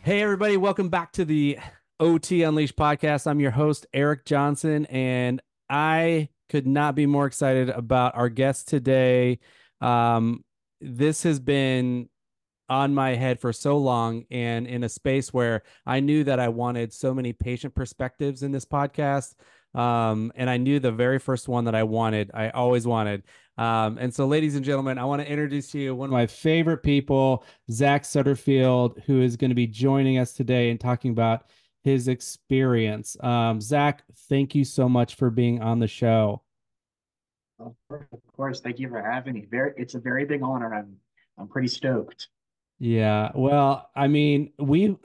Hey, everybody, welcome back to the OT Unleashed podcast. I'm your host, Eric Johnson, and I could not be more excited about our guest today. Um, this has been on my head for so long, and in a space where I knew that I wanted so many patient perspectives in this podcast. And I knew the very first one that I always wanted. And so, ladies and gentlemen, I want to introduce to you one of my favorite people, Zach Sutterfield, who is going to be joining us today and talking about his experience. Zach, thank you so much for being on the show. Of course. Thank you for having me. It's a very big honor. I'm pretty stoked. Yeah, well, I mean, we've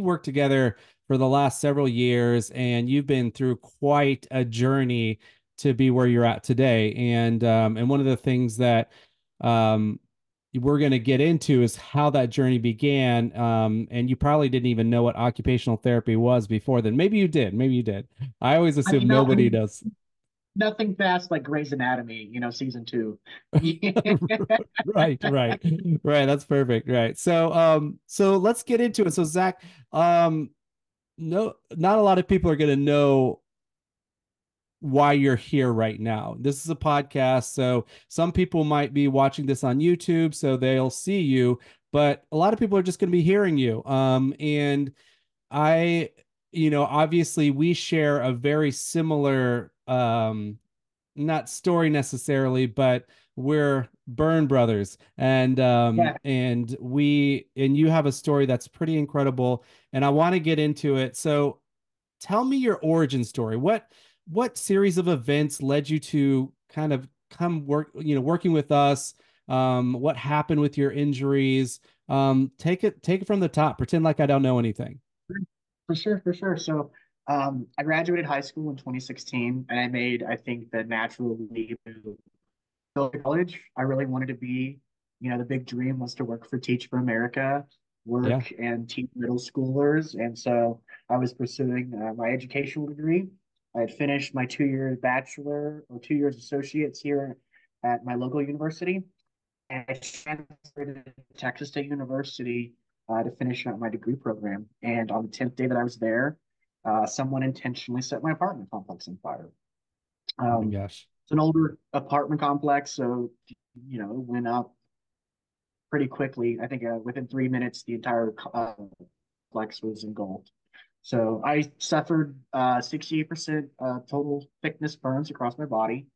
worked together for the last several years, and you've been through quite a journey to be where you're at today. And one of the things that um, we're going to get into is how that journey began. And you probably didn't even know what occupational therapy was before then. Maybe you did. Maybe you did. I always I mean, assume nobody does. nothing fast like Grey's Anatomy, season two. Right, right, right. That's perfect. Right. So let's get into it. So Zach, um, no, not a lot of people are going to know why you're here right now. This is a podcast, so some people might be watching this on YouTube, so they'll see you, but a lot of people are just going to be hearing you. And I, obviously we share a very similar, not story necessarily, but we're burn brothers, Yeah, and you have a story that's pretty incredible, and I want to get into it. So tell me your origin story. What series of events led you to kind of come work, working with us? What happened with your injuries? Take it from the top. Pretend like I don't know anything. for sure, for sure. I graduated high school in 2016, and I made, I think, the natural leap to go to college. I really wanted to be, the big dream was to work for Teach for America, Yeah. work and teach middle schoolers. And so I was pursuing my educational degree. I had finished my 2 year bachelor or 2 years associates here at my local university. And I transferred to Texas State University to finish out my degree program. And on the 10th day that I was there, someone intentionally set my apartment complex on fire. Oh my Um, gosh. it's an older apartment complex, so it went up pretty quickly. I think within 3 minutes, the entire complex was engulfed. So I suffered 68% total thickness burns across my body,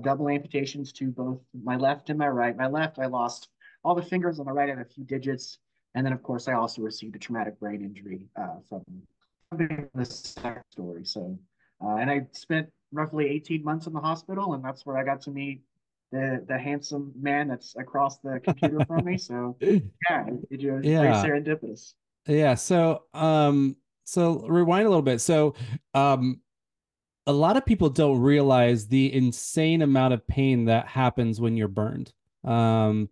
double amputations to both my left and my right. My left, I lost all the fingers. On my right, I had a few digits. And then, of course, I also received a traumatic brain injury from this story. And I spent roughly 18 months in the hospital, and that's where I got to meet the handsome man that's across the computer from me. So yeah, it was very Yeah. serendipitous. Yeah. So rewind a little bit. Um, a lot of people don't realize the insane amount of pain that happens when you're burned. Um,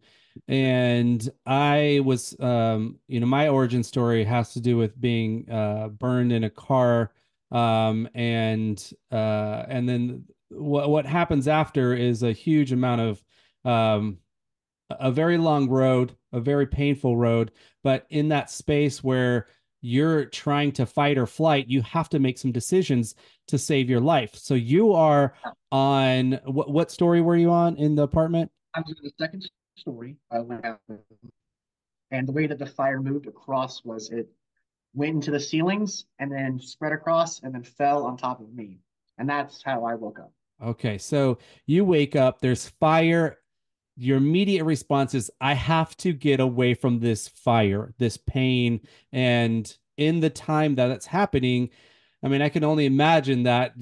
and I was, my origin story has to do with being burned in a car. And then what happens after is a huge amount of a very long road, a very painful road. But in that space where you're trying to fight or flight, you have to make some decisions to save your life. So you are on what story were you on in the apartment? I was in the second story. I went out, and the way that the fire moved across was it went into the ceilings and then spread across and then fell on top of me. And that's how I woke up. Okay, so you wake up, there's fire. Your immediate response is, I have to get away from this fire, this pain. And in the time that it's happening, I mean, I can only imagine that,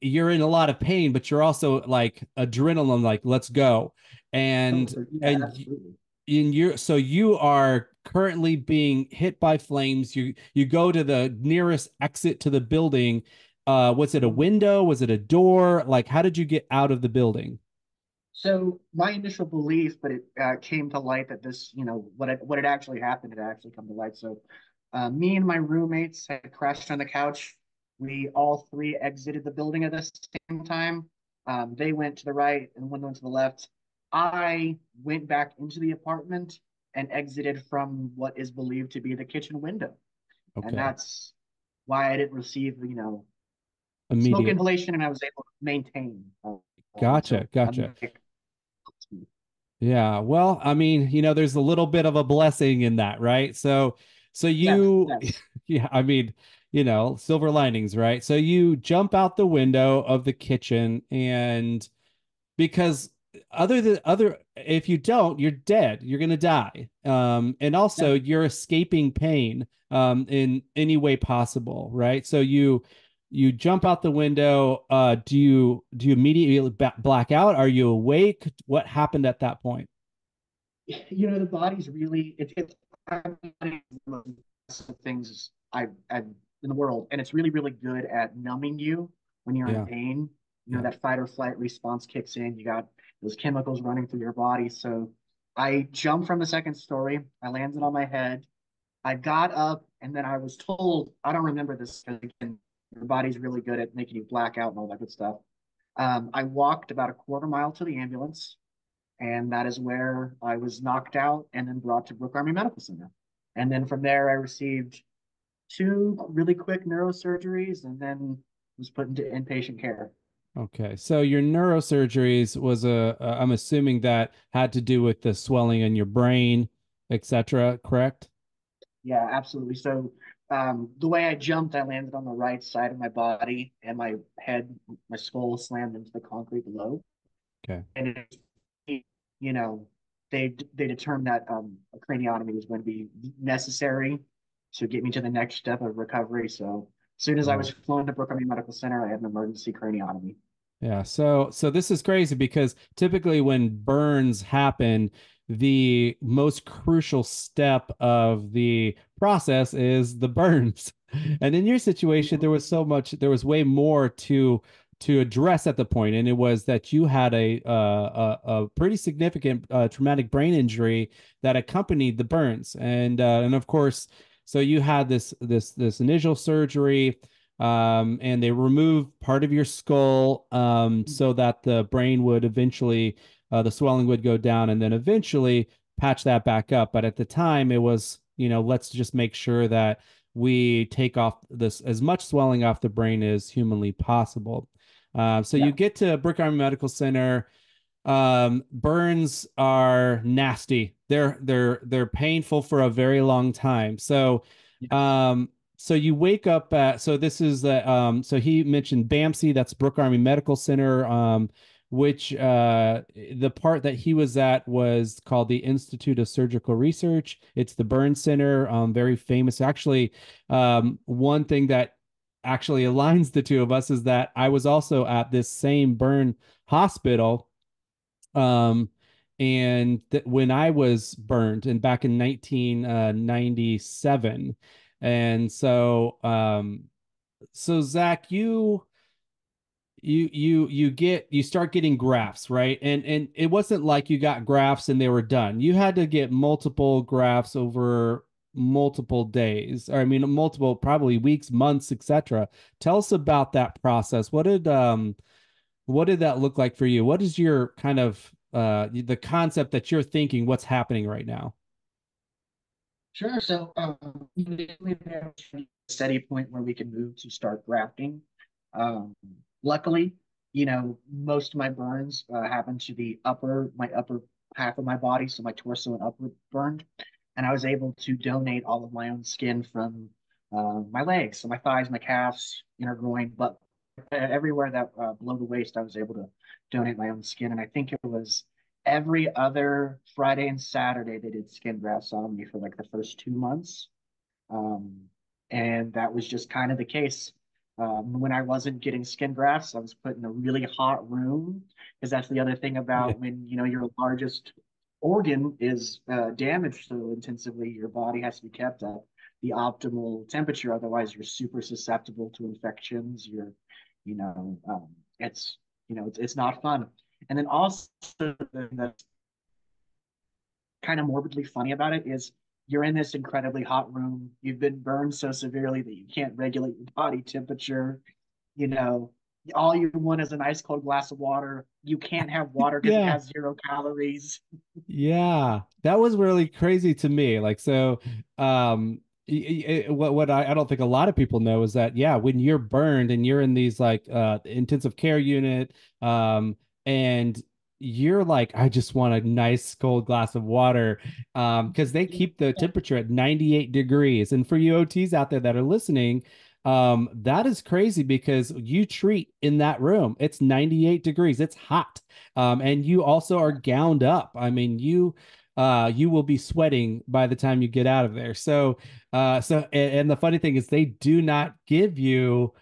you're in a lot of pain, but you're also like adrenaline, like, let's go. Oh, And, yeah, and, absolutely. in your so you are currently being hit by flames. You go to the nearest exit to the building. Was it a Mhm. window? Was it a door? Like, how did you get out of the building? So my initial belief, but it came to light that this, what had actually happened had actually come to light. So me and my roommates had crashed on the couch. We all three exited the building at the same time. They went to the right and one went to the left. I went back into the apartment and exited from what is believed to be the kitchen window. And Okay. that's why I didn't receive, smoke Immediate. inhalation, and I was able to maintain Gotcha. until Gotcha. Yeah. Well, I mean, there's a little bit of a blessing in that, right? So yes, you, yes, yeah, I mean, silver linings, right? So you jump out the window of the kitchen, and because if you don't, you're dead. You're gonna die. And yeah. also you're escaping pain in any way possible, right? So you jump out the window. Do you immediately black out? Are you awake? What happened at that point? The body's really it's one of the best things I've in the world, and it's really really good at numbing you when you're in Yeah, pain. yeah. That fight or flight response kicks in. You got those chemicals running through your body. So I jumped from the second story. I landed on my head. I got up, and then I was told, I don't remember this because again, your body's really good at making you black out and all that good stuff. I walked about a quarter mile to the ambulance, and that is where I was knocked out and then brought to Brooke Army Medical Center. And then from there, I received two really quick neurosurgeries and then was put into inpatient care. Okay. So your neurosurgeries was I'm assuming that had to do with the swelling in your brain, etc., correct? Yeah, absolutely. So the way I jumped, I landed on the right side of my body, and my head, my skull slammed into the concrete below. Okay. And you know, they determined that a craniotomy was going to be necessary to get me to the next step of recovery. So as soon as I Yeah. was flown to Brooklyn Medical Center, I had an emergency craniotomy. Yeah, so this is crazy because typically when burns happen, the most crucial step of the process is the burns. And in your situation, there was way more to address at the point, and it was that you had a pretty significant traumatic brain injury that accompanied the burns, and of course, so you had this initial surgery, and they removed part of your skull so that the brain would eventually, the swelling would go down, and then eventually patch that back up. But at the time, it was, let's just make sure that we take off this as much swelling off the brain as humanly possible. So you Yeah, get to Brick Army Medical Center. Burns are nasty. They're painful for a very long time. yes, Um, so you wake up at, so this is so he mentioned BAMC, that's Brook Army Medical Center, which the part that he was at was called the Institute of Surgical Research. It's the burn center, very famous. Actually, one thing that actually aligns the two of us is that I was also at this same burn hospital, um, and when I was burned, and back in 1997. And so Zach, you start getting grafts, right? And it wasn't like you got grafts and they were done. You had to get multiple grafts over multiple days, or I mean multiple, probably weeks, months, etc. Tell us about that process. What did that look like for you? What is your kind of the concept that you're thinking what's happening right now? sure. So we have a steady point where we can move to start grafting. Luckily, most of my burns happened to my upper half of my body, so my torso and upward burned, and I was able to donate all of my own skin from my legs, so my thighs, my calves, inner groin, but everywhere that below the waist, I was able to donate my own skin, and I think it was every other Friday and Saturday they did skin grafts on me for like the first 2 months. Um, and that was just kind of the case. When I wasn't getting skin grafts, I was put in a really hot room because that's the other thing Yeah. about when your largest organ is damaged so intensively, your body has to be kept at the optimal temperature. Otherwise, you're super susceptible to infections. You know, it's it's not fun. And then also that's kind of morbidly funny about it is you're in this incredibly hot room. You've been burned so severely that you can't regulate your body temperature. You know, all you want is an ice cold glass of water. You can't have water because it Yeah. has 0 calories. Yeah, that was really crazy to me. Like, so, what I don't think a lot of people know is that, yeah, when you're burned and you're in these like intensive care unit, and you're like, I just want a nice cold glass of water, because they keep the temperature at 98 degrees. And for you OTs out there that are listening, that is crazy because you treat in that room. It's 98 degrees. It's hot, and you also are gowned up. I mean, you will be sweating by the time you get out of there. And the funny thing is, they do not give you.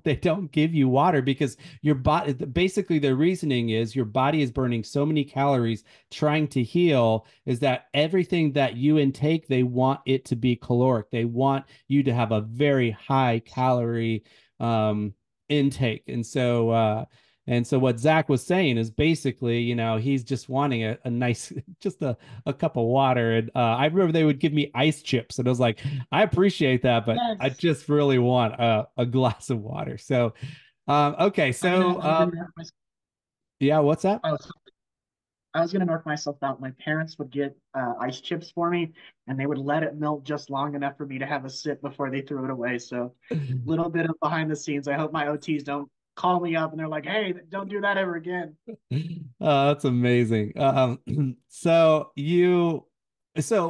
They don't give you water because your body, basically, the reasoning is your body is burning so many calories trying to heal, is that everything that you intake, they want it to be caloric. They want you to have a very high calorie intake. And so what Zach was saying is basically, he's just wanting a nice, just a cup of water. And I remember they would give me ice chips, and I was like, I appreciate that, but I Yes. just really want a glass of water. So, okay, so I was gonna knock myself, yeah, what's that? I was, I was gonna knock myself out. My parents would get ice chips for me, and they would let it melt just long enough for me to have a sip before they threw it away. So, little bit of behind the scenes. I hope my OTs don't call me up and they're like, "Hey, don't do that ever again." Oh, that's amazing. So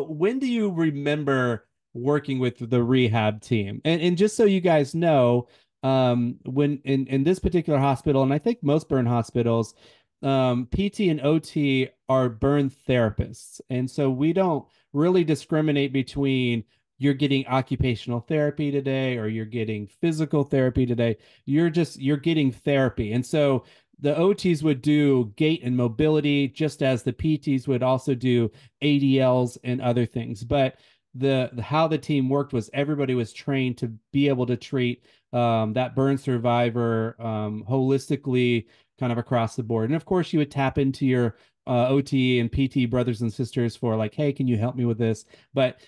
when do you remember working with the rehab team? And just so you guys know, when in this particular hospital, and I think most burn hospitals, PT and OT are burn therapists, and so we don't really discriminate between you're getting occupational therapy today or you're getting physical therapy today. You're getting therapy, and so the OTs would do gait and mobility, just as the PTs would also do ADLs and other things. But the how the team worked was everybody was trained to be able to treat that burn survivor holistically, kind of across the board. And of course, you would tap into your OT and PT brothers and sisters for like, hey, can you help me with this? But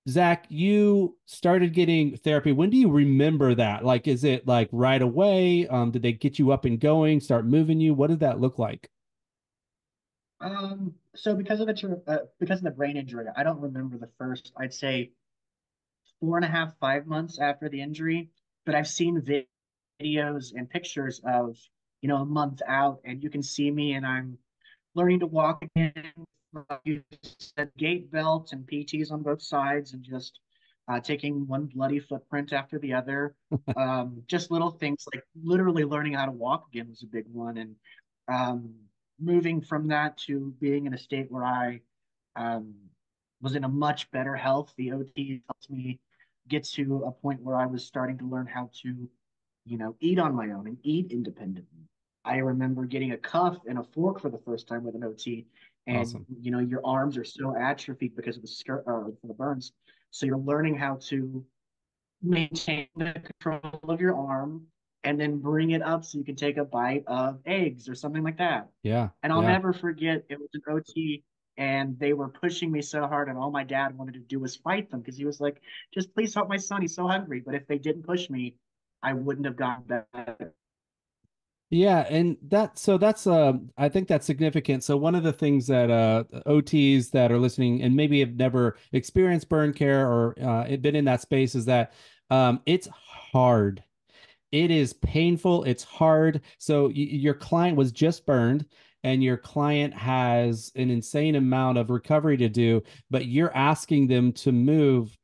Zach, you started getting therapy. When do you remember that? Like, is it like right away? Did they get you up and going, start moving you? What did that look like? So because of the brain injury, I don't remember the first, I'd say 4.5, 5 months after the injury, but I've seen videos and pictures of, a month out, and you can see me, and I'm learning to walk again. Use a gait belt and PTs on both sides, and just taking one bloody footprint after the other. Just little things like literally learning how to walk again was a big one, and um, moving from that to being in a state where I um, was in a much better health. The OT helped me get to a point where I was starting to learn how to, eat on my own and eat independently. I remember getting a cuff and a fork for the first time with an OT, and Awesome. your arms are so atrophied because of the burns. So you're learning how to maintain the control of your arm and then bring it up so you can take a bite of eggs or something like that. Yeah. And I'll Yeah. never forget, it was an OT, and they were pushing me so hard, and all my dad wanted to do was fight them because he was like, just please help my son, he's so hungry. But if they didn't push me, I wouldn't have gotten better. Yeah, and that's I think that's significant. So one of the things that OTs that are listening and maybe have never experienced burn care or been in that space is that it's hard. It is painful. It's hard. So your client was just burned, and your client has an insane amount of recovery to do, but you're asking them to move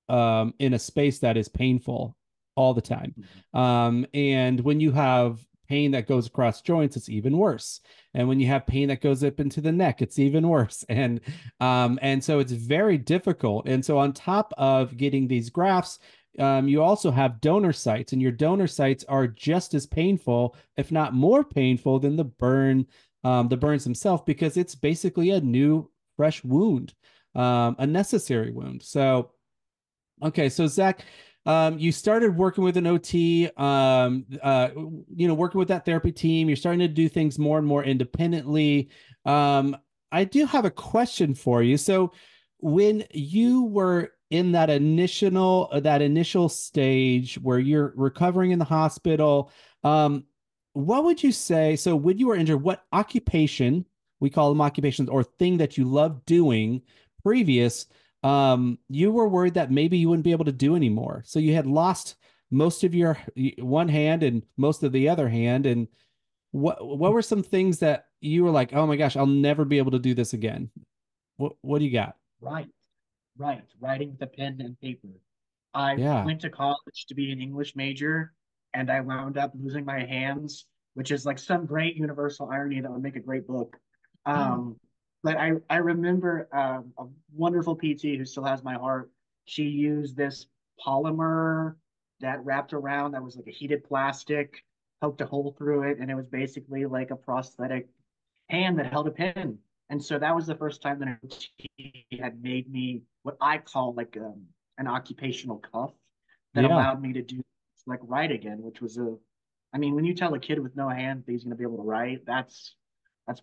in a space that is painful all the time. And when you have pain that goes across joints, it's even worse. And when you have pain that goes up into the neck, it's even worse. And so it's very difficult. And so on top of getting these grafts, you also have donor sites, and your donor sites are just as painful, if not more painful, than the burns themselves, because it's basically a new, fresh wound, a necessary wound. So, okay, so Zach, you started working with an OT, working with that therapy team. You're starting to do things more and more independently. Um, I do have a question for you. So, when you were in that initial stage where you're recovering in the hospital, Um, what would you say? So when you were injured, what occupation, we call them occupations, or thing that you loved doing previous, you were worried that maybe you wouldn't be able to do anymore. So you had lost most of your one hand and most of the other hand. And what were some things that you were like, oh my gosh, I'll never be able to do this again? What do you got? Right, right. Writing with a pen and paper. I Yeah. went to college to be an English major, and I wound up losing my hands, which is like some great universal irony that would make a great book. But I remember a wonderful PT who still has my heart. She used this polymer that wrapped around that was like a heated plastic, poked a hole through it, and it was basically like a prosthetic hand that held a pen. And so that was the first time that he had made me what I call like an occupational cuff that Yeah. allowed me to do like write again, which was I mean, when you tell a kid with no hands that he's going to be able to write, that's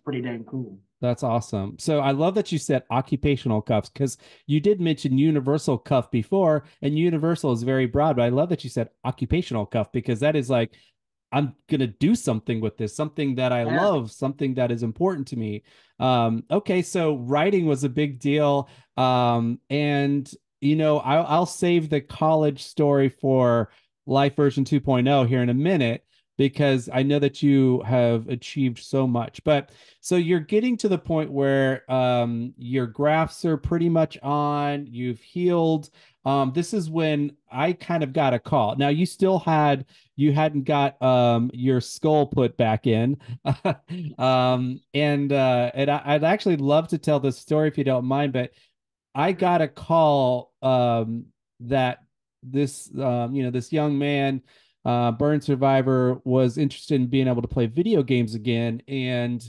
pretty dang cool. That's awesome. So I love that you said occupational cuffs because you did mention universal cuff before, and universal is very broad, but I love that you said occupational cuff because that is like, I'm gonna do something with this, something that I Yeah, love, something that is important to me. Okay, so writing was a big deal. And I'll save the college story for Life version 2.0 here in a minute because I know that you have achieved so much. But so you're getting to the point where your grafts are pretty much on, you've healed. This is when I kind of got a call. Now you hadn't got your skull put back in. I'd actually love to tell this story if you don't mind, but I got a call that this young man, burn survivor, was interested in being able to play video games again, and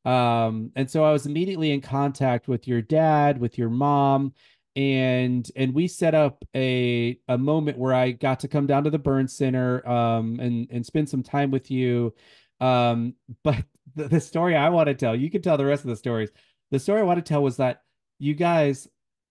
so I was immediately in contact with your dad, with your mom, and we set up a moment where I got to come down to the burn center and spend some time with you. Um, but the story I want to tell, you can tell the rest of the stories. The story I want to tell was that you guys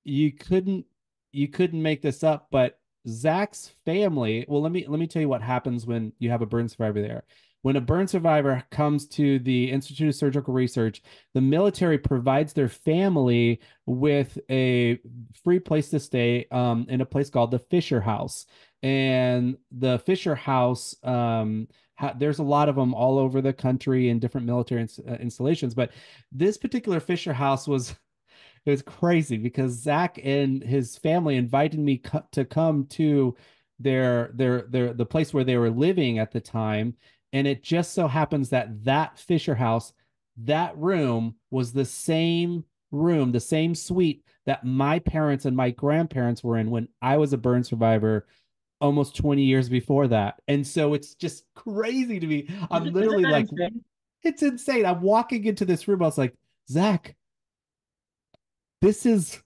you couldn't you couldn't make this up, but Zach's family, well, let me tell you what happens when you have a burn survivor there. When a burn survivor comes to the Institute of Surgical Research, the military provides their family with a free place to stay in a place called the Fisher House. And the Fisher House, there's a lot of them all over the country in different military installations, but this particular Fisher House was it was crazy because Zach and his family invited me to come to their the place where they were living at the time, and it just so happens that that Fisher House, that room was the same room, the same suite that my parents and my grandparents were in when I was a burn survivor almost 20 years before that. And so it's just crazy to me. I'm isn't literally that like, insane? it's insane. I'm walking into this room. I was like, Zach, this is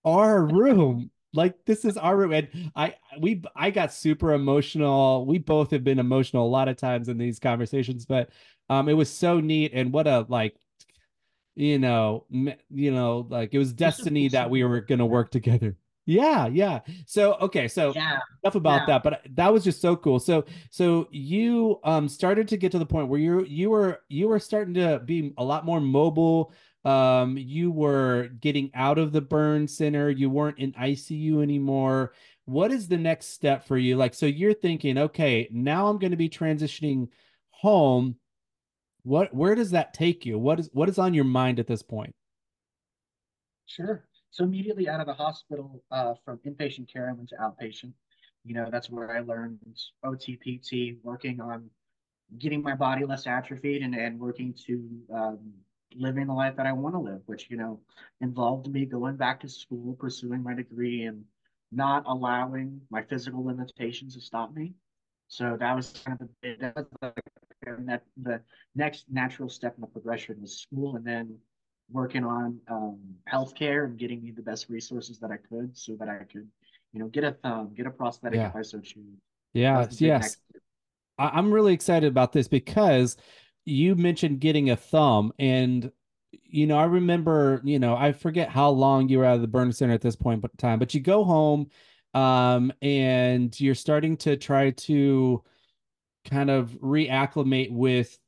our room. Like this is our room. And I got super emotional. We both have been emotional a lot of times in these conversations, but it was so neat. And what a like, like it was Just a destiny full that we circle were moment, gonna man. work together. Yeah, yeah. So okay, so Yeah, enough about yeah. that, but that was just so cool. So you started to get to the point where you were starting to be a lot more mobile. You were getting out of the burn center. You weren't in ICU anymore. What is the next step for you? Like, so you're thinking, okay, now I'm going to be transitioning home. Where does that take you? What is on your mind at this point? Sure. So immediately out of the hospital, from inpatient care, I went to outpatient. That's where I learned OTPT, working on getting my body less atrophied and working to living the life that I want to live, which, involved me going back to school, pursuing my degree, and not allowing my physical limitations to stop me. So that was kind of that was the next natural step in the progression was school, and then working on healthcare and getting me the best resources that I could so that I could, get a thumb, get a prosthetic if Yeah. I so choose. That was the Yes, big yes. next. I'm really excited about this because you mentioned getting a thumb, and I remember, I forget how long you were out of the burn center at this point in time, but you go home, and you're starting to try to kind of reacclimate with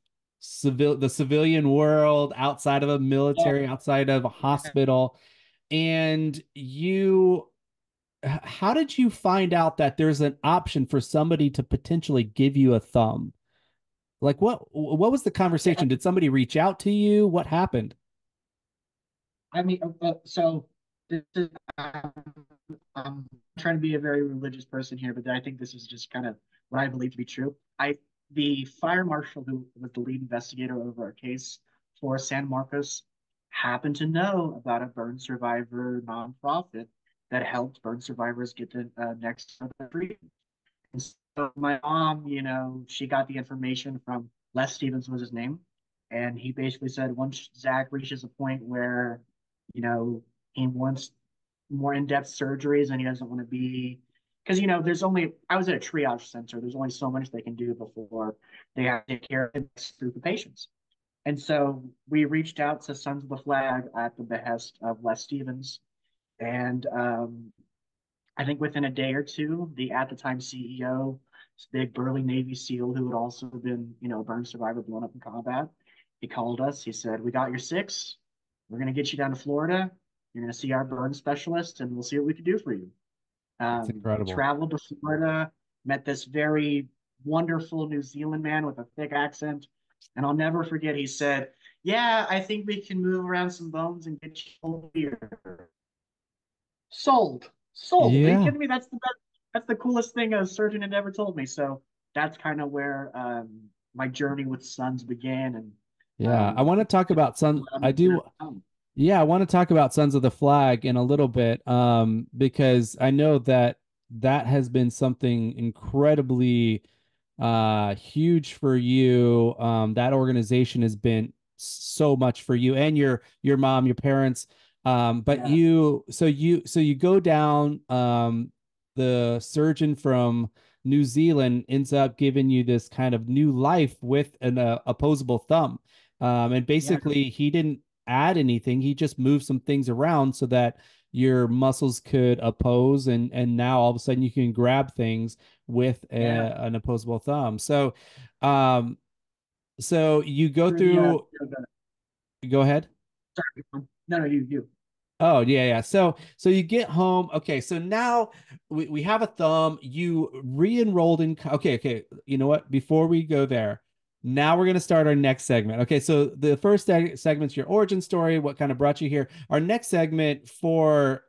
the civilian world outside of a Yeah. military, outside of a hospital. And how did you find out that there's an option for somebody to potentially give you a thumb? Like what was the Yeah. conversation? Did somebody reach out to you? What happened? I mean, so this is, I'm trying to be a very religious person here, but I think this is just kind of what I believe to be true. The fire marshal who was the lead investigator over our case for San Marcos happened to know about a burn survivor nonprofit that helped burn survivors get the next treatment. And so my mom, she got the information from Les Stevens was his name, and he basically said once Zach reaches a point where, you know, he wants more in-depth surgeries and he doesn't want to be because there's only I was at a triage center. There's only so much they can do before they have to take care of the next group of patients. And so we reached out to Sons of the Flag at the behest of Les Stevens, and I think within a day or two, the at the time CEO, this big burly Navy SEAL who had also been, a burn survivor blown up in combat, he called us. He said, "We got your six. We're going to get you down to Florida. You're going to see our burn specialist, and we'll see what we can do for you." That's We incredible. traveled to Florida, met this very wonderful New Zealand man with a thick accent. And I'll never forget, he said, "Yeah, I think we can move around some bones and get you here." Sold. Sold. Are you Yeah. kidding me? That's the coolest thing a surgeon had ever told me. So that's kind of where my journey with Sons began, and Yeah. I want to talk it's about Sun. allowed I me to do. come. Yeah, I want to talk about Sons of the Flag in a little bit, because I know that that has been something incredibly huge for you. That organization has been so much for you and your mom, your parents. But Yeah, you go down. The surgeon from New Zealand ends up giving you this kind of new life with an opposable thumb. And yeah, basically, he didn't add anything. He just moved some things around so that your muscles could oppose, and now all of a sudden you can grab things with yeah. an opposable thumb. Um, so you go Through the through. Go ahead. sorry, no, no, you. Oh yeah, yeah. So you get home. Okay, so now we have a thumb. You re-enrolled in. Okay, okay. You know what? Before we go there, now we're gonna start our next segment. Okay, so the first segment's your origin story, what kind of brought you here. Our next segment for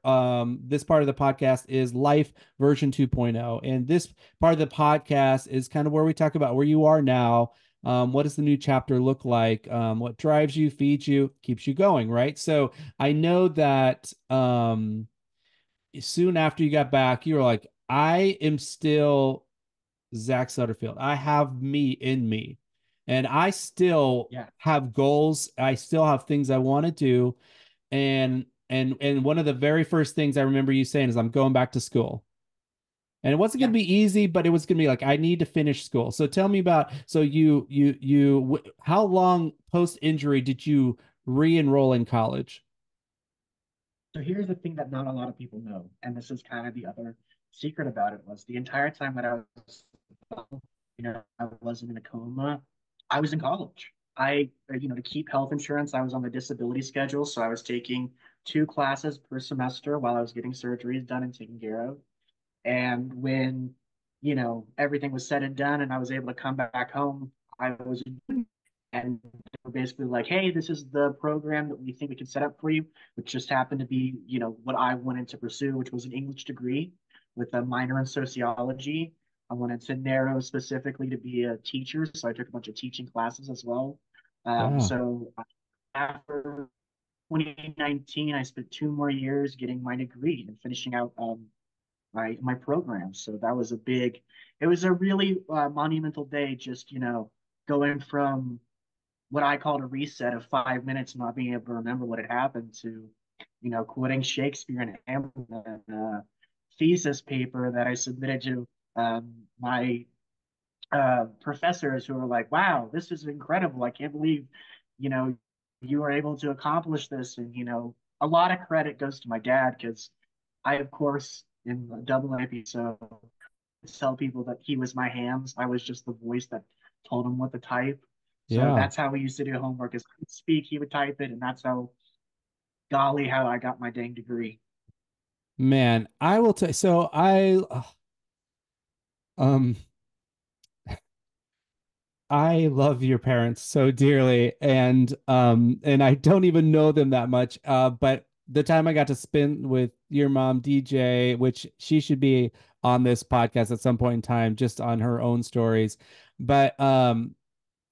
this part of the podcast is Life version 2.0, and this part of the podcast is kind of where we talk about where you are now. What does the new chapter look like? What drives you, feeds you, keeps you going, right? So I know that soon after you got back, you were like, I am still Zach Sutterfield. I have me in me, and I still Yeah, have goals. I still have things I want to do. And one of the very first things I remember you saying is, I'm going back to school. And it wasn't going yeah. to be easy, but it was going to be like, I need to finish school. So tell me about, so how long post injury did you re-enroll in college? So here's the thing that not a lot of people know, and this is kind of the other secret about it was the entire time that I was, I wasn't in a coma. I was in college. To keep health insurance, I was on the disability schedule, so I was taking two classes per semester while I was getting surgeries done and taken care of. And when, everything was said and done, and I was able to come back home, I was and they were basically like, "Hey, this is the program that we think we can set up for you," which just happened to be, what I wanted to pursue, which was an English degree with a minor in sociology. I wanted to narrow specifically to be a teacher, so I took a bunch of teaching classes as well. Yeah. So after 2019, I spent 2 more years getting my degree and finishing out my program. So that was it was a really monumental day, just going from what I called a reset of 5 minutes, not being able to remember what had happened, to, quoting Shakespeare and Hamlet, thesis paper that I submitted to my professors who were like, "Wow, this is incredible! I can't believe, you know, you were able to accomplish this." And a lot of credit goes to my dad because I, of course, am a double amputee, so tell people that he was my hands. I was just the voice that told him what to type. So Yeah. that's how we used to do homework is I would speak, he would type it, and that's how golly how I got my dang degree. Man, I will tell so um I love your parents so dearly and I don't even know them that much. But the time I got to spend with your mom DJ, which she should be on this podcast at some point in time just on her own stories. But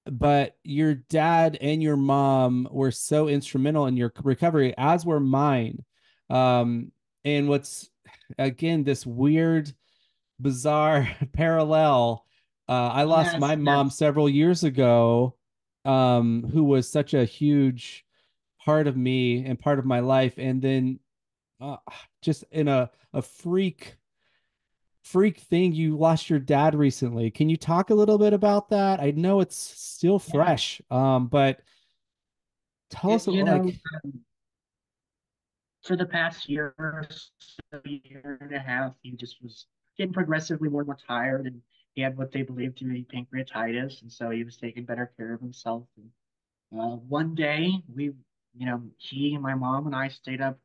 but your dad and your mom were so instrumental in your recovery, as were mine. Um, and what's again this weird, bizarre parallel. I lost my Yes, mom yes. several years ago, who was such a huge part of me and part of my life, and then uh, just in a freak thing, you lost your dad recently. Can you talk a little bit about that? I know it's still Yeah. fresh, but tell It, us you know, like, for the past year or so, year and a half, he just was getting progressively more and more tired, and he had what they believed to be pancreatitis, and so he was taking better care of himself. And one day, he, my mom, and I stayed up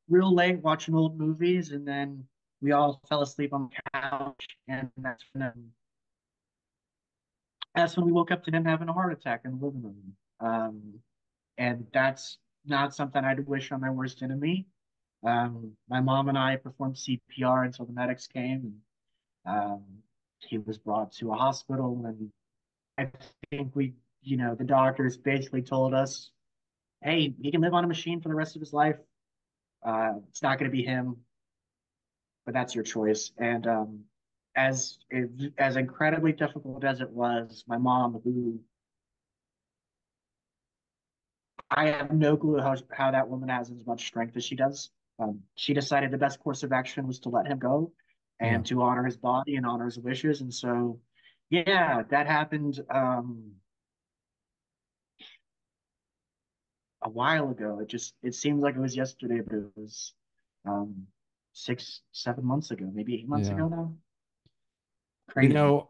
real late watching old movies, and then we all fell asleep on the couch, and that's when we woke up to him having a heart attack in the living room. And that's not something I'd wish on my worst enemy. My mom and I performed CPR until the medics came, and he was brought to a hospital. And I think the doctors basically told us, hey, he can live on a machine for the rest of his life. It's not going to be him, but that's your choice. And as incredibly difficult as it was, my mom, who I have no clue how that woman has as much strength as she does. She decided the best course of action was to let him go yeah, and to honor his body and honor his wishes. And so, yeah, that happened a while ago. It seems like it was yesterday, but it was um, 6, 7 months ago, maybe 8 months yeah. ago now. You Crazy. know,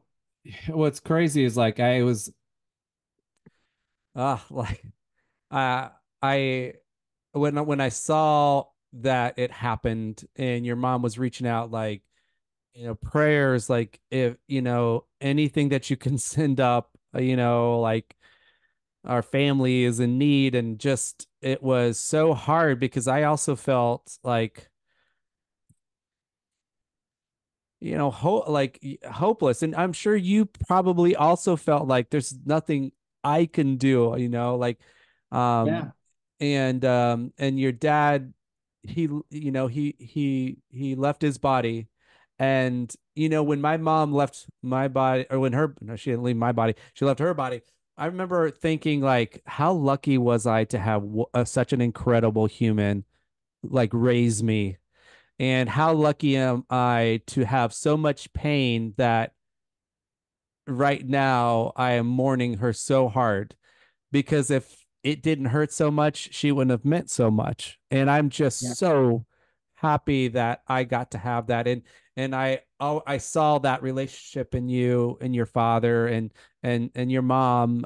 what's crazy is like I was like uh I when I saw that it happened and your mom was reaching out like prayers, like if anything that you can send up, like our family is in need, and just it was so hard because I also felt like hopeless. And I'm sure you probably also felt like there's nothing I can do, um, Yeah, and your dad, he left his body. And, when my mom left my body, or when her, no, she didn't leave my body, she left her body. I remember thinking, like, how lucky was I to have such an incredible human, like, raise me, and how lucky am I to have so much pain that right now I am mourning her so hard, because if it didn't hurt so much, she wouldn't have meant so much. And I'm yeah, just so happy that I got to have that. And I saw that relationship in you and your father and your mom.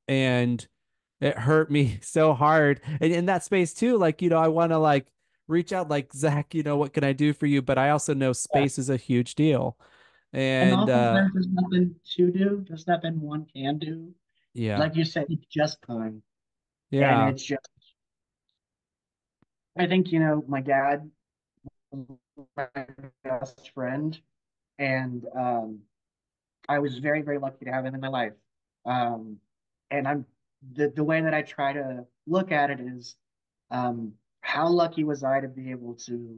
And it hurt me so hard. And in that space too, like, I want to like reach out like, Zach, what can I do for you? But I also know yeah. space is a huge deal. And And oftentimes there's nothing to do. There's nothing one can do. yeah. Like you said, it's just time. And Yeah. it's just, I think, my dad, my best friend, and I was very, very lucky to have him in my life. Um, and the way that I try to look at it is, how lucky was I to be able to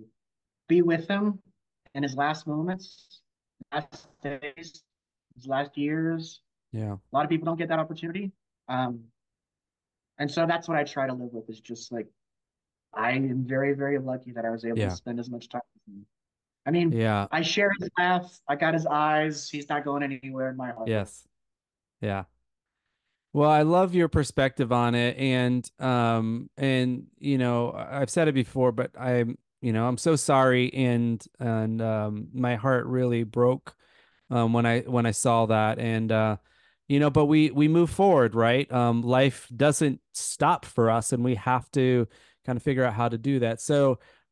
be with him in his last moments, last days, his last years. Yeah. A lot of people don't get that opportunity. Um, and so that's what I try to live with is just like, I am very, very lucky that I was able to Yeah. spend as much time with him. I mean, Yeah. I share his laugh. I got his eyes. He's not going anywhere in my heart. Yes. Yeah. Well, I love your perspective on it, and I've said it before, but I'm I'm so sorry, and my heart really broke when I saw that, and but we move forward, right? Life doesn't stop for us, and we have to kind of figure out how to do that.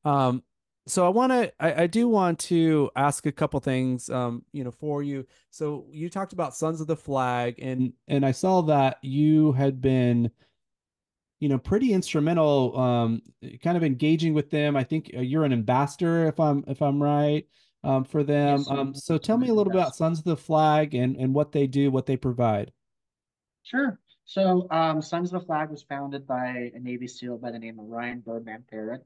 Um, so I do want to ask a couple things, for you. So you talked about Sons of the Flag, and I saw that you had been pretty instrumental, kind of engaging with them. I think you're an ambassador, if I'm right, for them. Yes, I'm So tell me a certified little bit about investor. Sons of the Flag and what they do, what they provide. Sure. So, Sons of the Flag was founded by a Navy SEAL by the name of Ryan Birdman Parrott.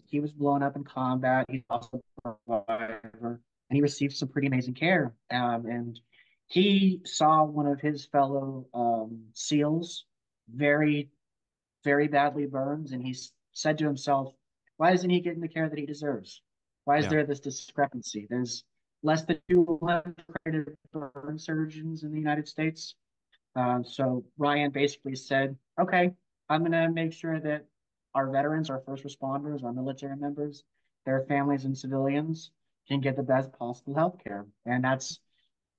He was blown up in combat. He's also a survivor, and he received some pretty amazing care. And he saw one of his fellow SEALs very, very badly burned, and said to himself, "Why isn't he getting the care that he deserves? Why is Yeah. there this discrepancy? There's less than 200 accredited burn surgeons in the United States." So Ryan basically said, okay, I'm going to make sure that our veterans, our first responders, our military members, their families and civilians can get the best possible health care. And that's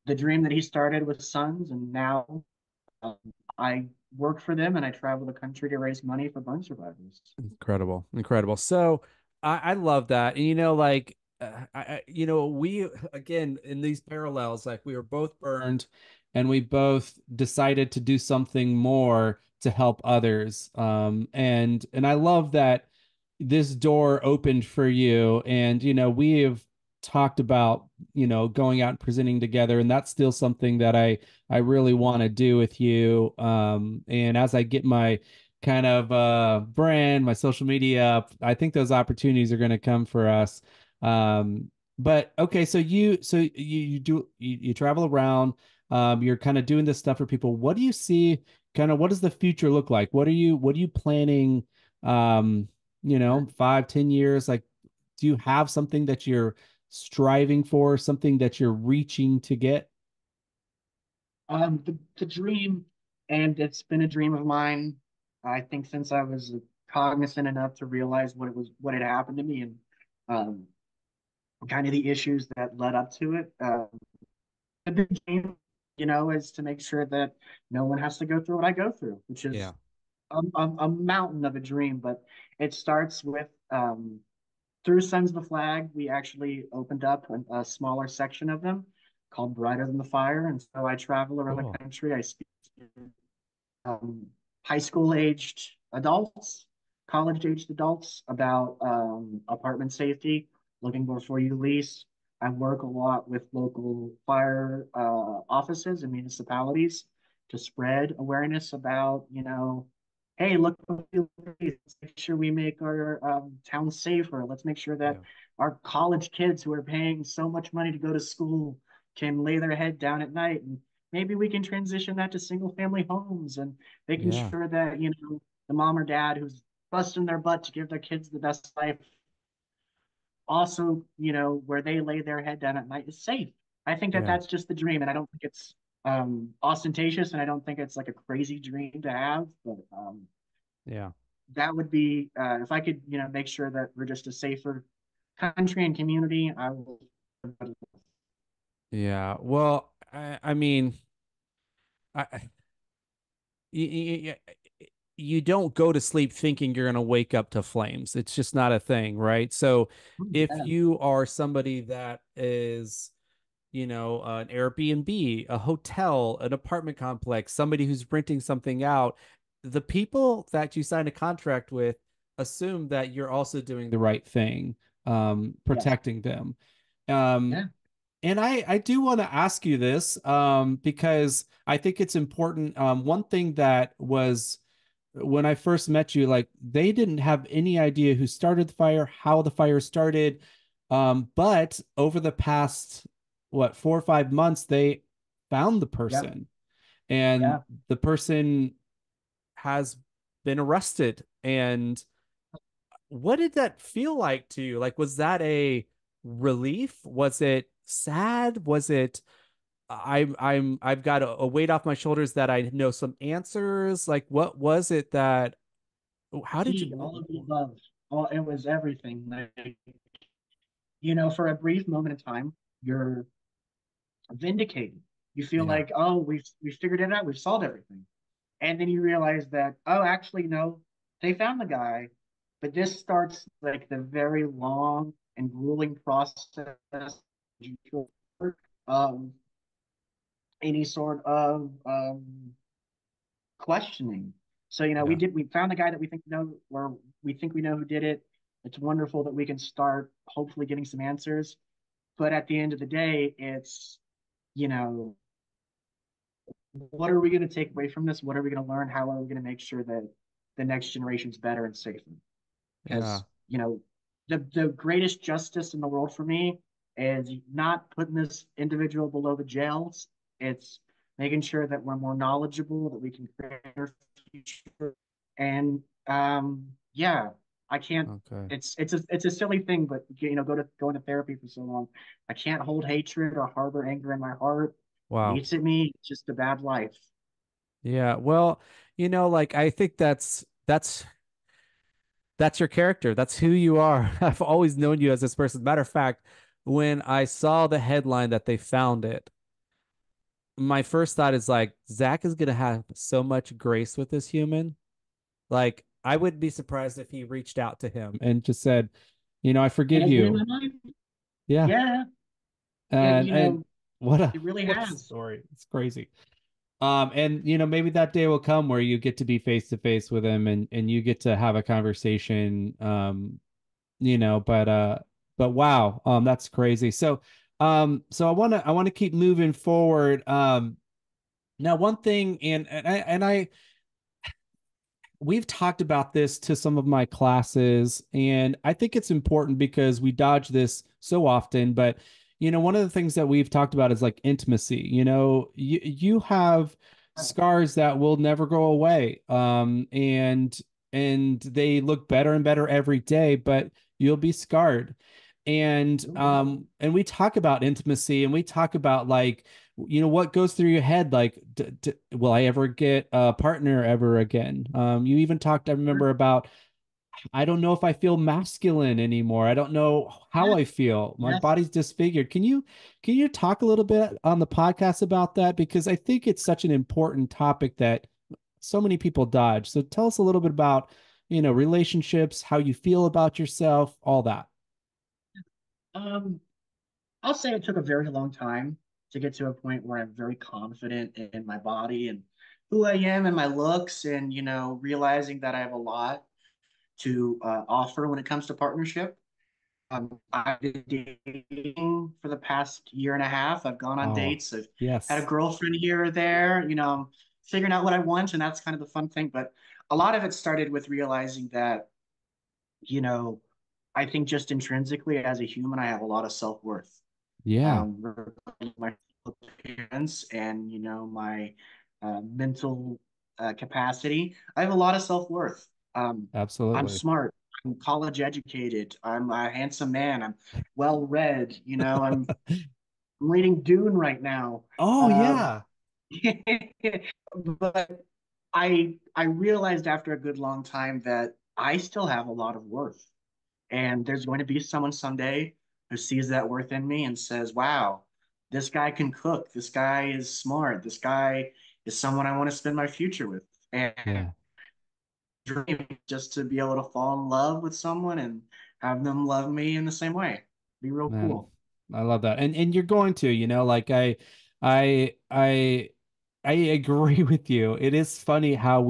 the dream that he started with Sons. And now um, I work for them and I travel the country to raise money for burn survivors. Incredible, incredible. So I love that, and like we again in these parallels, like we were both burned, and we both decided to do something more to help others. And I love that this door opened for you, and we have talked about going out and presenting together, and that's still something that I really want to do with you. And as I get my kind of brand, my social media up, I think those opportunities are going to come for us. But okay, so you travel around, you're kind of doing this stuff for people. What do you see? Kind of what does the future look like? What are you planning? Um, 5, 10 years? Like, do you have something that you're striving for, something that you're reaching to get? The dream, and it's been a dream of mine, I think, since I was cognizant enough to realize what had happened to me, and um, kind of the issues that led up to it. The big dream, is to make sure that no one has to go through what I go through, which is Yeah. a mountain of a dream. But it starts with through Sons of the Flag, we actually opened up a smaller section of them called Brighter Than the Fire. And so I travel around the Cool. country. I speak to high school aged adults, college aged adults about apartment safety, looking before you lease. I work a lot with local fire offices and municipalities to spread awareness about, hey, look, let's make sure we make our town safer. Let's make sure that Yeah. our college kids who are paying so much money to go to school can lay their head down at night. And maybe we can transition that to single family homes and making Yeah. sure that, the mom or dad who's busting their butt to give their kids the best life also, where they lay their head down at night is safe. I think that Yeah. that's just the dream. And I don't think it's ostentatious, and I don't think it's like a crazy dream to have, but Yeah. that would be if I could, make sure that we're just a safer country and community. I will. Yeah. Well, I mean, I you, you don't go to sleep thinking you're going to wake up to flames. It's just not a thing, right? So if Yeah, you are somebody that is, an Airbnb, a hotel, an apartment complex, somebody who's renting something out, the people that you sign a contract with assume that you're also doing the right thing, yes, protecting them. Um, yeah, and I do want to ask you this, because I think it's important. One thing that was when I first met you, like they didn't have any idea who started the fire, how the fire started. But over the past, 4 or 5 months, they found the yep, person, and yeah. the person has been arrested. And what did that feel like to you? Like, was that a relief? Was it sad? Was it I've got a weight off my shoulders that I know some answers? Like, what was it that how did Fatigue, all you of the above. Well, it was everything. Like, for a brief moment in time, you're vindicated. You feel Yeah. like, oh, we figured it out, we've solved everything. And then you realize that, oh, actually, no, they found the guy. But this starts like the very long and grueling process of any sort of questioning. So, Yeah. we found the guy that we think know, or we think we know who did it. It's wonderful that we can start hopefully getting some answers. But at the end of the day, it's, you know, what are we going to take away from this? What are we going to learn? How are we going to make sure that the next generation's better and safer? Yeah. Because, the greatest justice in the world for me is not putting this individual below the jails. It's making sure that we're more knowledgeable, that we can create our future. And yeah, I can't. Okay. It's a silly thing, but going to therapy for so long, I can't hold hatred or harbor anger in my heart. It Wow. eats at me. It's just a bad life. Yeah. Well, like I think that's your character. That's who you are. I've always known you as this person. Matter of fact, when I saw the headline that they found it, my first thought is like, Zach is gonna have so much grace with this human. Like, I wouldn't be surprised if he reached out to him and just said, I It forgive has been in you. my mind. Yeah. Yeah, it, And you know, what a it really what a has. story. It's crazy. And maybe that day will come where you get to be face to face with him and you get to have a conversation. But wow, that's crazy. So I want to keep moving forward. Now one thing, and I we've talked about this to some of my classes, and I think it's important because we dodge this so often. But one of the things that we've talked about is like intimacy. You have scars that will never go away, and they look better and better every day, but you'll be scarred. And Oh, yeah. um, and we talk about intimacy, and we talk about like what goes through your head like will I ever get a partner ever again? You even talked, I remember, about I don't know if I feel masculine anymore. I don't know how Yes, I feel. My yes. body's disfigured. Can you talk a little bit on the podcast about that, because I think it's such an important topic that so many people dodge. So tell us a little bit about relationships, how you feel about yourself, all that. Um, I'll say it took a very long time to get to a point where I'm very confident in my body and who I am and my looks, and realizing that I have a lot to offer when it comes to partnership. I've been dating for the past year and a half. I've gone on Oh, dates. I've had a yes. girlfriend here or there. I'm figuring out what I want, and that's kind of the fun thing. But a lot of it started with realizing that, you know, I think just intrinsically as a human, I have a lot of self worth. Yeah, My appearance and my mental capacity. I have a lot of self worth. I'm absolutely. smart. I'm college educated. I'm a handsome man. I'm well read. I'm reading Dune right now. Oh, Um, yeah. but I realized after a good long time that I still have a lot of worth. And there's going to be someone someday who sees that worth in me and says, wow, this guy can cook. This guy is smart. This guy is someone I want to spend my future with. And Yeah. dream just to be able to fall in love with someone and have them love me in the same way. Be real Man, cool. I love that. And you're going to, like I I I agree with you. It is funny how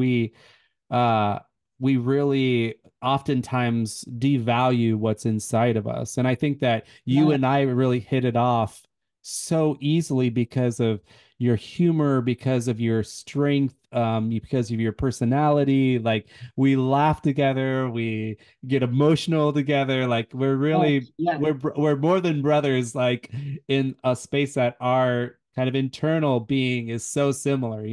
uh we really oftentimes devalue what's inside of us. And I think that you Yeah. and I really hit it off so easily because of your humor, because of your strength, because of your personality. Like, we laugh together, we get emotional together. Like, we're really Yes. Yes. we're more than brothers, like in a space that our kind of internal being is so similar,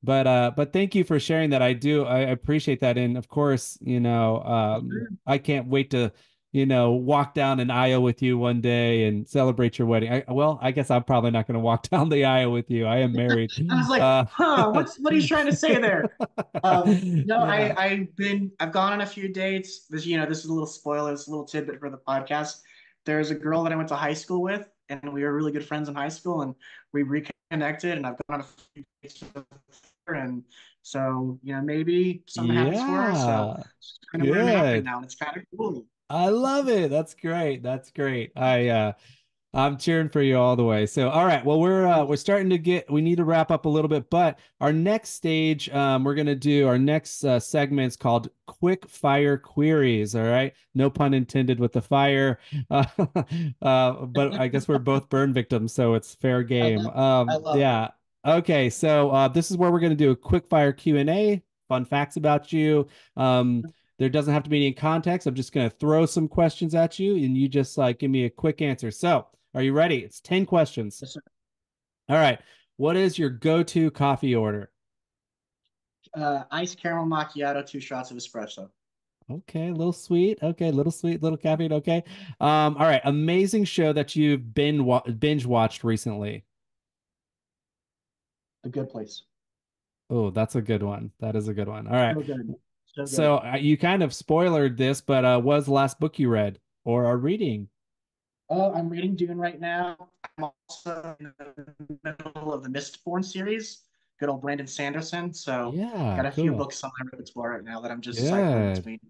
but thank you for sharing that. I appreciate that. And of course, I can't wait to walk down an aisle with you one day and celebrate your wedding. Well, I guess I'm probably not going to walk down the aisle with you. I am married. I was like, Uh, what are you trying to say there? No, yeah. I've gone on a few dates. This is a little spoiler, this is a little tidbit for the podcast. There's a girl that I went to high school with, and we were really good friends in high school, and we reconnected, and I've gone on a few dates with her, and so maybe something happens for her. So Yeah. it's kind of where I'm at right Good. now, and it's kind of cool. I love it. That's great. That's great. I'm cheering for you all the way. So, all right. Well, we're starting to we need to wrap up a little bit, but our next stage, we're gonna do our next segment's called quick fire queries. All right. No pun intended with the fire. Uh, but I guess we're both burn victims, so it's fair I game. love I love it. Yeah. Okay. So this is where we're gonna do a quick fire Q&A, fun facts about you. There doesn't have to be any context. I'm just going to throw some questions at you and you just like give me a quick answer. So, are you ready? It's 10 questions. Yes, sir. All right. What is your go-to coffee order? Iced caramel macchiato, 2 shots of espresso. Okay, a little sweet. Okay, a little sweet, little caffeine. Okay. All right. Amazing show that you've been binge watched recently. The good place. Oh, that's a good one. That is a good one. All right. So good. So good. So you kind of spoilered this, but what was the last book you read or are reading? Oh, I'm reading Dune right now. I'm also in the middle of the Mistborn series. Good old Brandon Sanderson. So Yeah, got a few cool. books on my repertoire right now that I'm just cycling Good. between.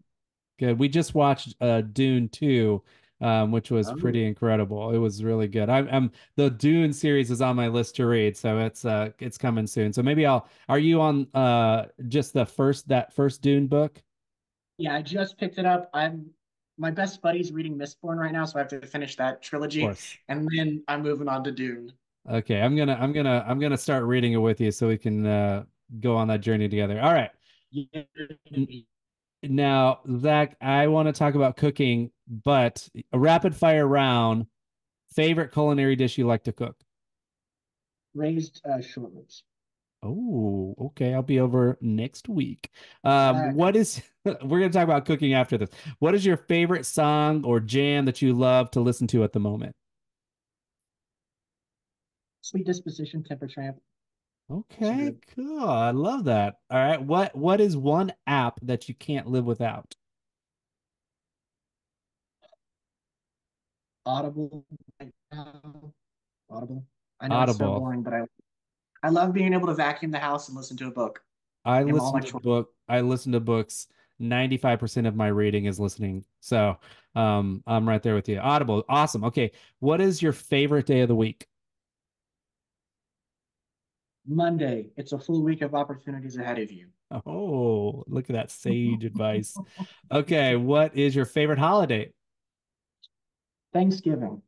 Good. We just watched Dune 2, which was Oh, pretty incredible. It was really good. I'm the Dune series is on my list to read, so it's coming soon. So maybe I'll are you on just that first Dune book? Of yeah, I just picked it up. My best buddy's reading Mistborn right now, so I have to finish that trilogy, course. and then I'm moving on to Dune. Okay, I'm gonna start reading it with you so we can go on that journey together. All right. Yeah. N- Now, Zach, I want to talk about cooking, but a rapid fire round. Favorite culinary dish you like to cook? Raised short ribs. Oh, okay. I'll be over next week. All right. What is, we're going to talk about cooking after this. What is your favorite song or jam that you love to listen to at the moment? Sweet disposition, temper tramp. So Okay, good. cool. I love that. All right. What is one app that you can't live without? Audible right now. Audible. I know it's so Audible. boring, but I love being able to vacuum the house and listen to a book. In all my chores. I listen to books. 95% of my reading is listening. So, I'm right there with you. Audible. Awesome. Okay. What is your favorite day of the week? Monday, it's a full week of opportunities ahead of you. Oh, look at that sage advice. Okay, what is your favorite holiday? Thanksgiving,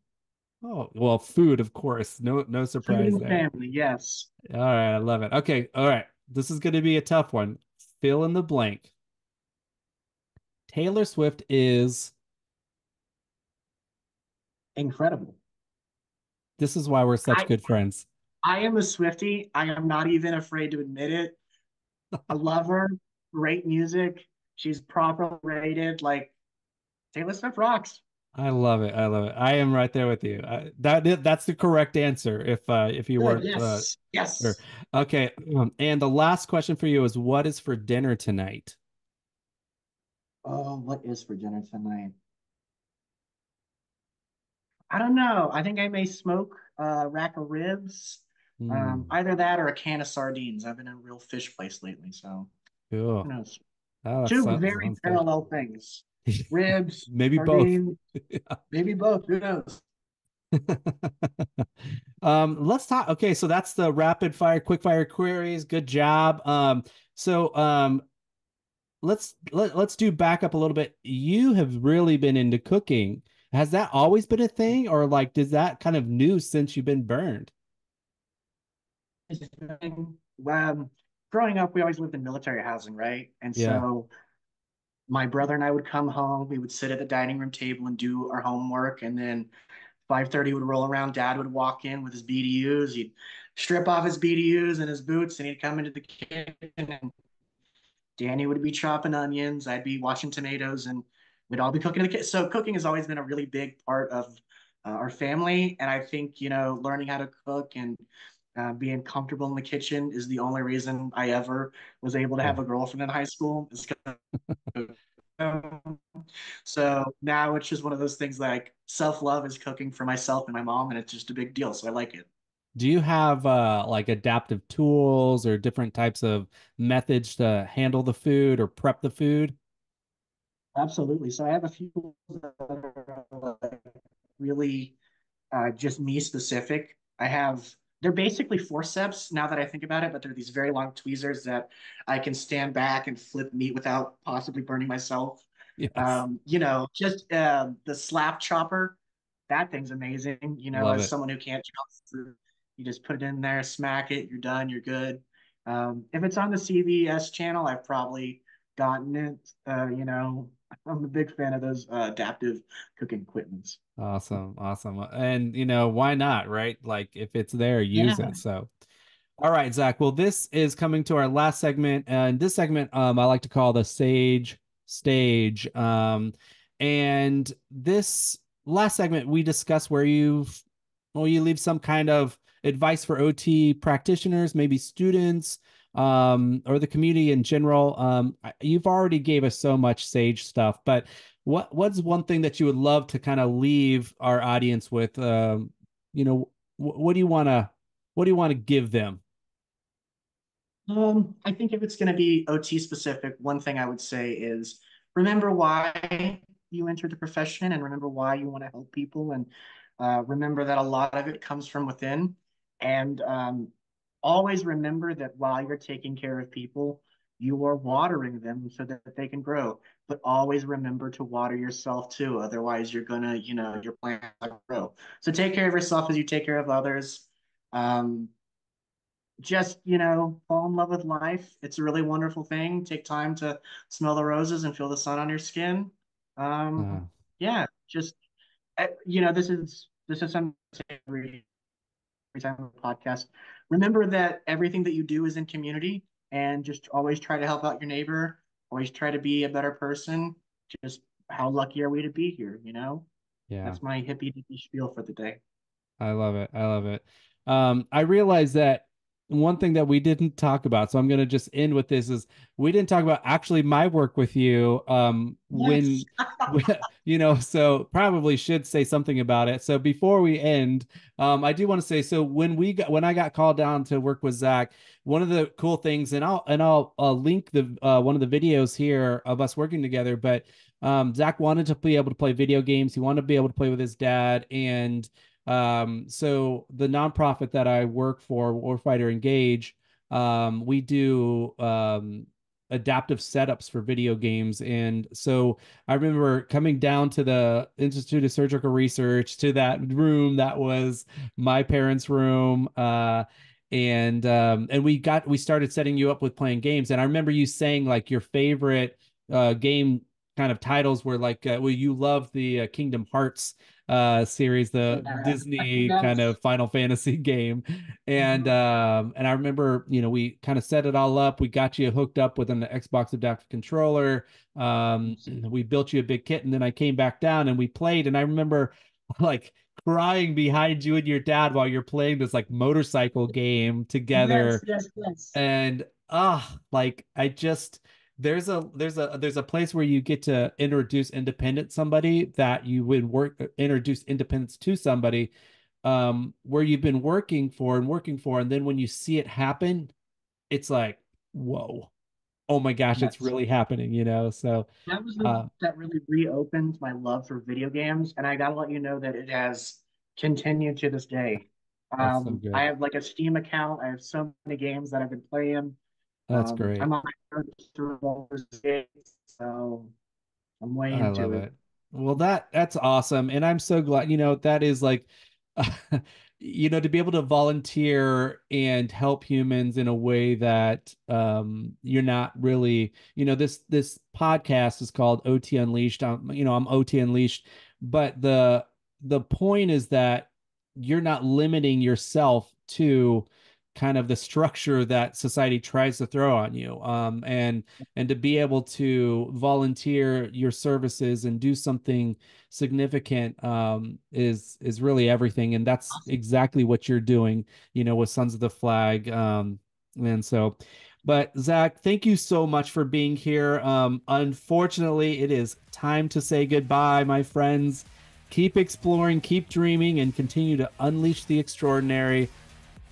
Oh, well, food, of course. No food surprise and there. family, yes. All right, I love it. Okay, all right. This is going to be a tough one. Fill in the blank. Taylor Swift is, Incredible. this is why we're such I good friends. I am a Swiftie. I am not even afraid to admit it. I love her. Great music. She's properly rated. Like Taylor Swift rocks. I love it. I love it. I am right there with you. That's the correct answer if you Good. weren't Yes. sure. Yes. Okay, and the last question for you is what is for dinner tonight? Oh, what is for dinner tonight? I don't know. I think I may smoke a rack of ribs. Hmm. Either that or a can of sardines. I've been in a real fish place lately, so who Cool. knows? Oh, that Two sounds, very sounds good. parallel things. Ribs, Maybe both. sardines, maybe both. Who knows? Let's talk. Okay, so that's the rapid fire, quick fire queries. Good job. So let's do back up a little bit. You have really been into cooking. Has that always been a thing, or like does that kind of new since you've been burned? Um, Growing up, we always lived in military housing, right? And Yeah. so my brother and I would come home. We would sit at the dining room table and do our homework, and then 5:30 would roll around. Dad would walk in with his BDUs. He'd strip off his BDUs and his boots, and he'd come into the kitchen. And Danny would be chopping onions. I'd be washing tomatoes, and we'd all be cooking the kids. So cooking has always been a really big part of our family, and I think learning how to cook and being comfortable in the kitchen is the only reason I ever was able to Yeah. have a girlfriend in high school. So now it's just one of those things like self love is cooking for myself and my mom, and it's just a big deal. So I like it. Do you have like adaptive tools or different types of methods to handle the food or prep the food? Absolutely. So I have a few that are like really just me specific. They're basically forceps now that I think about it, but they're these very long tweezers that I can stand back and flip meat without possibly burning myself. Yes. Just the slap chopper, that thing's amazing. Love As it. someone who can't chop food, you just put it in there, smack it, you're done, you're good. If it's on the CBS channel, I've probably gotten it. I'm a big fan of those adaptive cooking equipments. Awesome. Awesome. And why not, right? Like if it's there, use Yeah. it. So all right, Zach. Well, this is coming to our last segment, and this segment I like to call the Sage Stage. And this last segment, we discuss well, you leave some kind of advice for OT practitioners, maybe students, or the community in general. You've already gave us so much Sage stuff, but what's one thing that you would love to kind of leave our audience with? What do you want to give them? I think if it's going to be OT specific, one thing I would say is remember why you entered the profession and remember why you want to help people. And remember that a lot of it comes from within. And always remember that while you're taking care of people, you are watering them so that they can grow. But always remember to water yourself too. Otherwise, you're going to, your plants not grow. So take care of yourself as you take care of others. Um, just fall in love with life. It's a really wonderful thing. Take time to smell the roses and feel the sun on your skin. Uh, Yeah, just this is something every time on the podcast. Remember that everything that you do is in community, and just always try to help out your neighbor. Always try to be a better person. Just how lucky are we to be here? yeah. That's my hippie dippy spiel for the day. I love it. I love it. I realize that one thing that we didn't talk about, so I'm going to just end with this is we didn't talk about actually my work with you. Yes. So probably should say something about it. So before we end, I do want to say, so when I got called down to work with Zach, one of the cool things, and I'll link the one of the videos here of us working together, but Zach wanted to be able to play video games. He wanted to be able to play with his dad, and so the nonprofit that I work for, Warfighter Engage, we do adaptive setups for video games. And so I remember coming down to the Institute of Surgical Research to that room that was my parents' room. And we started setting you up with playing games. And I remember you saying like your favorite game kind of titles were like well, you love the Kingdom Hearts series, the Yeah. Disney kind Yes. of Final Fantasy game. And I remember, we kind of set it all up. We got you hooked up with an Xbox adaptive controller. We built you a big kit, and then I came back down and we played. And I remember like crying behind you and your dad while you're playing this like motorcycle game Yes, together. yes, yes. And like I just there's a place where you get to introduce independence somebody that you would introduce independence to somebody where you've been working for, and then when you see it happen, it's like, whoa, oh my gosh, it's Yes. really happening. So That really reopened my love for video games, and I gotta let you know that it has continued to this day. that's so I good. have like a Steam account. I have so many games that I've been playing. That's great. I'm on my third through all those games, so I'm way I into love it. it. Well, that's awesome. And I'm so glad, that is like, to be able to volunteer and help humans in a way that you're not really, this podcast is called OT Unleashed. I'm OT Unleashed, but the point is that you're not limiting yourself to kind of the structure that society tries to throw on you. And to be able to volunteer your services and do something significant is really everything. And that's exactly what you're doing, with Sons of the Flag. And so, but Zach, thank you so much for being here. Unfortunately, it is time to say goodbye, my friends. Keep exploring, keep dreaming, and continue to unleash the extraordinary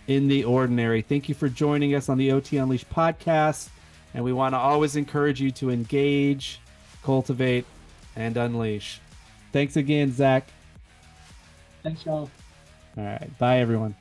in the ordinary. Thank you for joining us on the OT Unleashed podcast. And we want to always encourage you to engage, cultivate, and unleash. Thanks again, Zach. Thanks, y'all. All right. Bye, everyone.